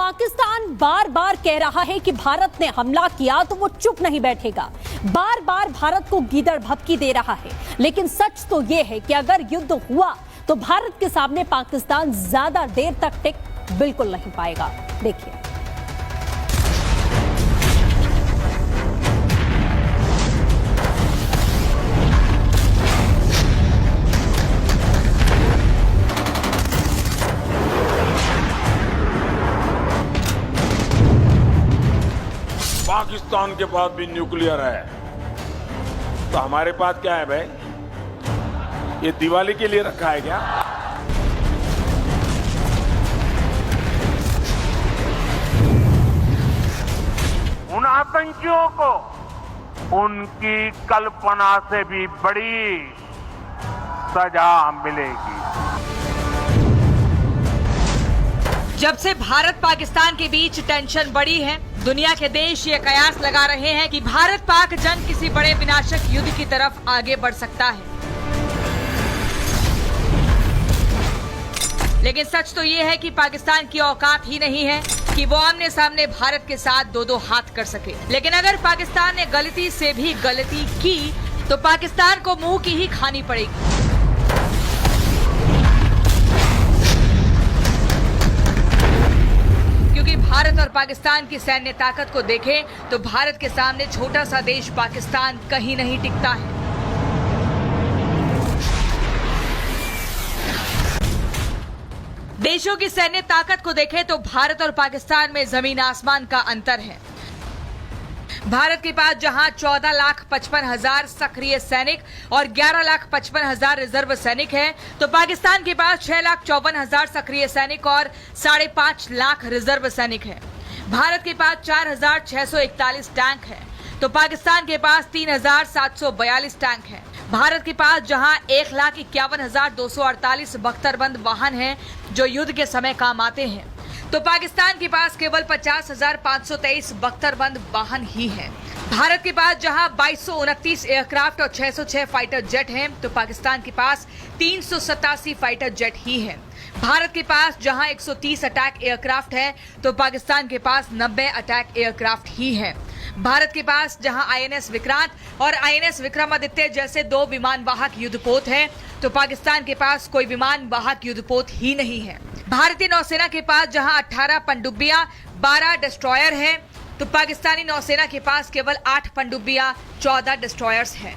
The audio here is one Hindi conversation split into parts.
पाकिस्तान बार बार कह रहा है कि भारत ने हमला किया तो वो चुप नहीं बैठेगा। बार बार भारत को गीदड़ भभकी दे रहा है, लेकिन सच तो ये है कि अगर युद्ध हुआ तो भारत के सामने पाकिस्तान ज्यादा देर तक टिक बिल्कुल नहीं पाएगा। देखिए, पाकिस्तान के पास भी न्यूक्लियर है तो हमारे पास क्या है भाई? ये दिवाली के लिए रखा है क्या? उन आतंकियों को उनकी कल्पना से भी बड़ी सजा मिलेगी। जब से भारत पाकिस्तान के बीच टेंशन बढ़ी है, दुनिया के देश ये कयास लगा रहे हैं कि भारत पाक जंग किसी बड़े विनाशक युद्ध की तरफ आगे बढ़ सकता है। लेकिन सच तो ये है कि पाकिस्तान की औकात ही नहीं है कि वो आमने सामने भारत के साथ दो दो हाथ कर सके। लेकिन अगर पाकिस्तान ने गलती से भी गलती की तो पाकिस्तान को मुंह की ही खानी पड़ेगी। क्योंकि भारत और पाकिस्तान की सैन्य ताकत को देखें तो भारत के सामने छोटा सा देश पाकिस्तान कहीं नहीं टिकता है। देशों की सैन्य ताकत को देखें तो भारत और पाकिस्तान में जमीन आसमान का अंतर है। भारत के पास जहां 14,55,000 सक्रिय सैनिक और 11,55,000 रिजर्व सैनिक हैं, तो पाकिस्तान के पास 6,54,000 सक्रिय सैनिक और 5.5 लाख रिजर्व सैनिक हैं। भारत के पास 4,641 टैंक हैं, तो पाकिस्तान के पास 3,742 टैंक हैं। भारत के पास जहां 1,51,248 बख्तरबंद वाहन हैं जो युद्ध के समय काम आते हैं, तो पाकिस्तान के पास केवल 50,523 बख्तरबंद वाहन ही हैं। भारत के पास जहां 2,229 एयरक्राफ्ट और 606 फाइटर जेट हैं, तो पाकिस्तान के पास 387 फाइटर जेट ही हैं। भारत के पास जहां 130 अटैक एयरक्राफ्ट है, तो पाकिस्तान के पास 90 अटैक एयरक्राफ्ट ही हैं। भारत के पास जहां INS विक्रांत और INS विक्रमादित्य जैसे 2 विमान वाहक युद्धपोत हैं, तो पाकिस्तान के पास कोई विमान वाहक युद्धपोत ही नहीं है। भारतीय नौसेना के पास जहां 18 पनडुब्बियां 12 डिस्ट्रॉयर हैं, तो पाकिस्तानी नौसेना के पास केवल 8 पनडुब्बियां 14 डिस्ट्रॉयर्स हैं।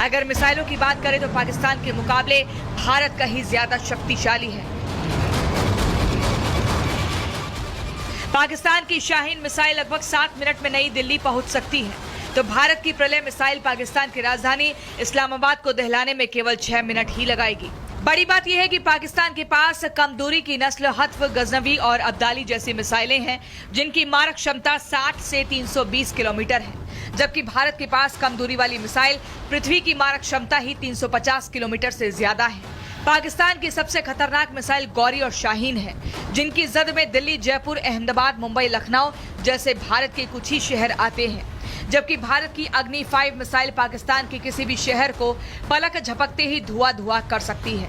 अगर मिसाइलों की बात करें तो पाकिस्तान के मुकाबले भारत कहीं ज्यादा शक्तिशाली है। पाकिस्तान की शाहीन मिसाइल लगभग 7 मिनट में नई दिल्ली पहुंच सकती है, तो भारत की प्रलय मिसाइल पाकिस्तान की राजधानी इस्लामाबाद को दहलाने में केवल 6 मिनट ही लगाएगी। बड़ी बात यह है कि पाकिस्तान के पास कम दूरी की नस्ल हत्फ, गजनवी और अब्दाली जैसी मिसाइलें हैं जिनकी मारक क्षमता 60 से 320 किलोमीटर है, जबकि भारत के पास कम दूरी वाली मिसाइल पृथ्वी की मारक क्षमता ही 350 किलोमीटर से ज्यादा है। पाकिस्तान की सबसे खतरनाक मिसाइल गौरी और शाहीन है, जिनकी जद में दिल्ली, जयपुर, अहमदाबाद, मुंबई, लखनऊ जैसे भारत के कुछ ही शहर आते हैं, जबकि भारत की अग्नि 5 मिसाइल पाकिस्तान के किसी भी शहर को पलक झपकते ही धुआं कर सकती है।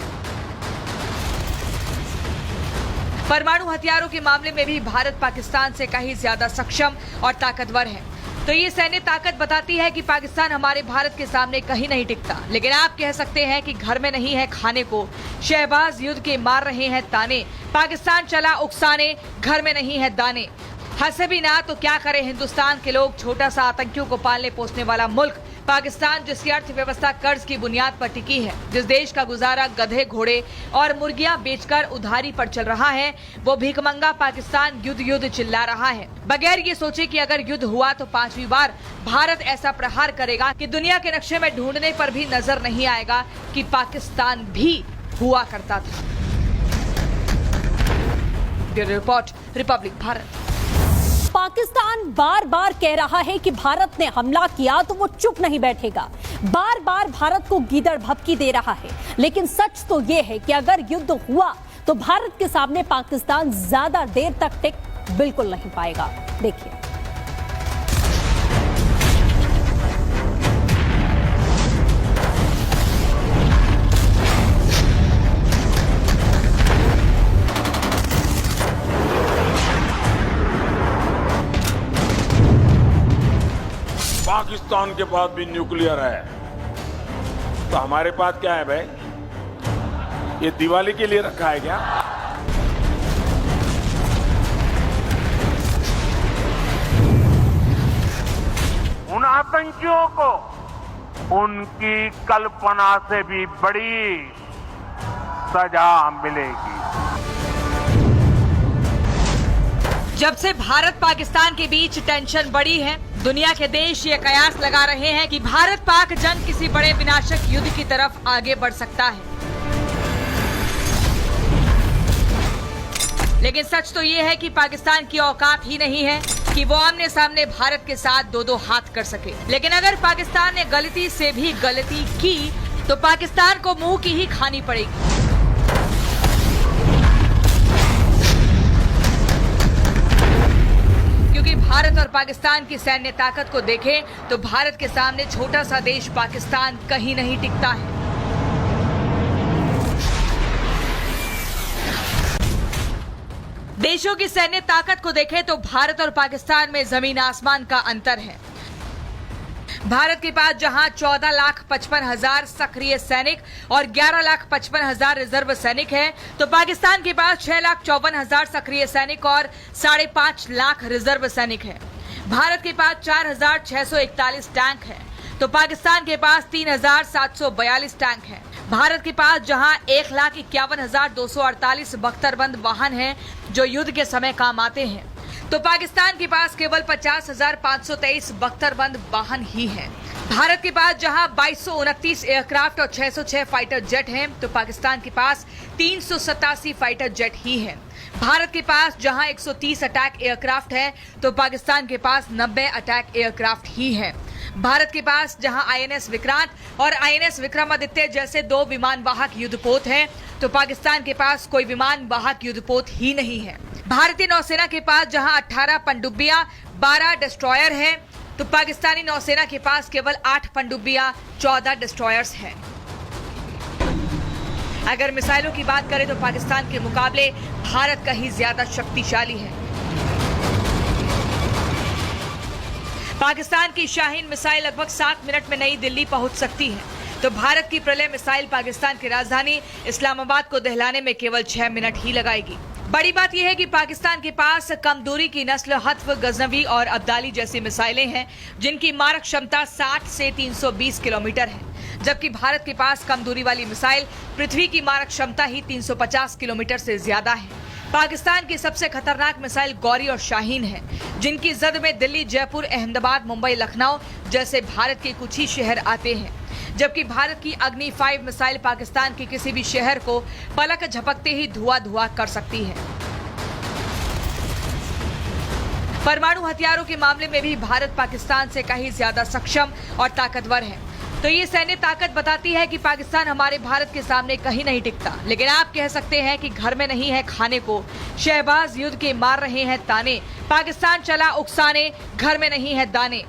परमाणु हथियारों के मामले में भी भारत पाकिस्तान से कहीं ज्यादा सक्षम और ताकतवर है। तो ये सैन्य ताकत बताती है कि पाकिस्तान हमारे भारत के सामने कहीं नहीं टिकता। लेकिन आप कह सकते हैं कि घर में नहीं है खाने को, शहबाज युद्ध के मार रहे हैं ताने, पाकिस्तान चला उकसाने, घर में नहीं है दाने। हंसे भी ना तो क्या करे हिंदुस्तान के लोग, छोटा सा आतंकियों को पालने पोसने वाला मुल्क पाकिस्तान, जिसकी अर्थव्यवस्था कर्ज की बुनियाद पर टिकी है, जिस देश का गुजारा गधे, घोड़े और मुर्गियां बेचकर उधारी पर चल रहा है, वो भीखमंगा पाकिस्तान युद्ध युद्ध चिल्ला रहा है, बगैर ये सोचे कि अगर युद्ध हुआ तो 5वीं बार भारत ऐसा प्रहार करेगा कि दुनिया के नक्शे में ढूंढने पर भी नजर नहीं आएगा कि पाकिस्तान भी हुआ करता था। Bureau report, Republic Bharat. Pakistan बार बार कह रहा है कि भारत ने हमला किया तो वो चुप नहीं बैठेगा। बार बार भारत को गीदड़ भभकी दे रहा है, लेकिन सच तो ये है कि अगर युद्ध हुआ तो भारत के सामने पाकिस्तान ज्यादा देर तक टिक बिल्कुल नहीं पाएगा। देखिए, पाकिस्तान के पास भी न्यूक्लियर है तो हमारे पास क्या है भाई? ये दिवाली के लिए रखा है क्या? उन आतंकियों को उनकी कल्पना से भी बड़ी सजा मिलेगी। जब से भारत पाकिस्तान के बीच टेंशन बढ़ी है, दुनिया के देश ये कयास लगा रहे हैं कि भारत पाक जंग किसी बड़े विनाशक युद्ध की तरफ आगे बढ़ सकता है। लेकिन सच तो ये है कि पाकिस्तान की औकात ही नहीं है कि वो आमने सामने भारत के साथ दो दो हाथ कर सके। लेकिन अगर पाकिस्तान ने गलती से भी गलती की तो पाकिस्तान को मुंह की ही खानी पड़ेगी। क्योंकि भारत और पाकिस्तान की सैन्य ताकत को देखें तो भारत के सामने छोटा सा देश पाकिस्तान कहीं नहीं टिकता है। देशों की सैन्य ताकत को देखें तो भारत और पाकिस्तान में जमीन आसमान का अंतर है। भारत के पास जहां 14,55,000 सक्रिय सैनिक और 11,55,000 रिजर्व सैनिक हैं, तो पाकिस्तान के पास 6,54,000 सक्रिय सैनिक और 5.5 लाख रिजर्व सैनिक हैं। भारत के पास 4,641 टैंक हैं, तो पाकिस्तान के पास 3,742 टैंक हैं। भारत के पास जहां 1,51,248 बख्तरबंद वाहन हैं जो युद्ध के समय काम आते हैं, तो पाकिस्तान के पास केवल 50,523 बख्तरबंद वाहन ही हैं। भारत के पास जहां 2,229 एयरक्राफ्ट और 606 फाइटर जेट हैं, तो पाकिस्तान के पास 387 फाइटर जेट ही हैं। भारत के पास जहां 130 अटैक एयरक्राफ्ट हैं, तो पाकिस्तान के पास 90 अटैक एयरक्राफ्ट ही हैं। भारत के पास जहां आईएनएस विक्रांत और आईएनएस विक्रमादित्य जैसे 2 विमान वाहक युद्धपोत हैं, तो पाकिस्तान के पास कोई विमान वाहक युद्धपोत ही नहीं है। भारतीय नौसेना के पास जहां 18 पनडुब्बियां 12 डिस्ट्रॉयर हैं, तो पाकिस्तानी नौसेना के पास केवल 8 पनडुब्बियां 14 डिस्ट्रॉयर्स हैं। अगर मिसाइलों की बात करें तो पाकिस्तान के मुकाबले भारत कहीं ज्यादा शक्तिशाली है। पाकिस्तान की शाहीन मिसाइल लगभग 7 मिनट में नई दिल्ली पहुंच सकती है, तो भारत की प्रलय मिसाइल पाकिस्तान की राजधानी इस्लामाबाद को दहलाने में केवल 6 मिनट ही लगाएगी। बड़ी बात यह है कि पाकिस्तान के पास कम दूरी की नस्ल हत्फ, गजनवी और अब्दाली जैसी मिसाइलें हैं जिनकी मारक क्षमता 60 से 320 किलोमीटर है, जबकि भारत के पास कम दूरी वाली मिसाइल पृथ्वी की मारक क्षमता ही 350 किलोमीटर से ज्यादा है। पाकिस्तान की सबसे खतरनाक मिसाइल गौरी और शाहीन है, जिनकी जद में दिल्ली, जयपुर, अहमदाबाद, मुंबई, लखनऊ जैसे भारत के कुछ ही शहर आते हैं, जबकि भारत की अग्नि 5 मिसाइल पाकिस्तान के किसी भी शहर को पलक झपकते ही धुआं कर सकती है। परमाणु हथियारों के मामले में भी भारत पाकिस्तान से कहीं ज्यादा सक्षम और ताकतवर है। तो ये सैन्य ताकत बताती है कि पाकिस्तान हमारे भारत के सामने कहीं नहीं टिकता। लेकिन आप कह सकते हैं कि घर में नहीं है खाने को, शहबाज युद्ध के मार रहे हैं ताने, पाकिस्तान चला उकसाने, घर में नहीं है दाने।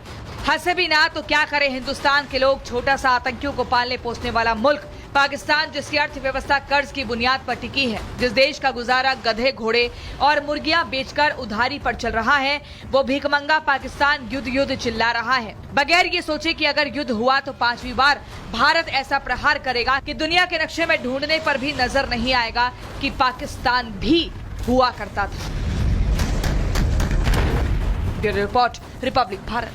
हंसे भी ना तो क्या करे हिंदुस्तान के लोग, छोटा सा आतंकियों को पालने पोसने वाला मुल्क पाकिस्तान, जिसकी अर्थव्यवस्था कर्ज की बुनियाद पर टिकी है, जिस देश का गुजारा गधे, घोड़े और मुर्गियां बेचकर उधारी पर चल रहा है, वो भीखमंगा पाकिस्तान युद्ध युद्ध चिल्ला रहा है, बगैर ये सोचे कि अगर युद्ध हुआ तो 5वीं बार भारत ऐसा प्रहार करेगा कि दुनिया के नक्शे में ढूंढने पर भी नजर नहीं आएगा कि पाकिस्तान भी हुआ करता था। Bureau report, Republic Bharat.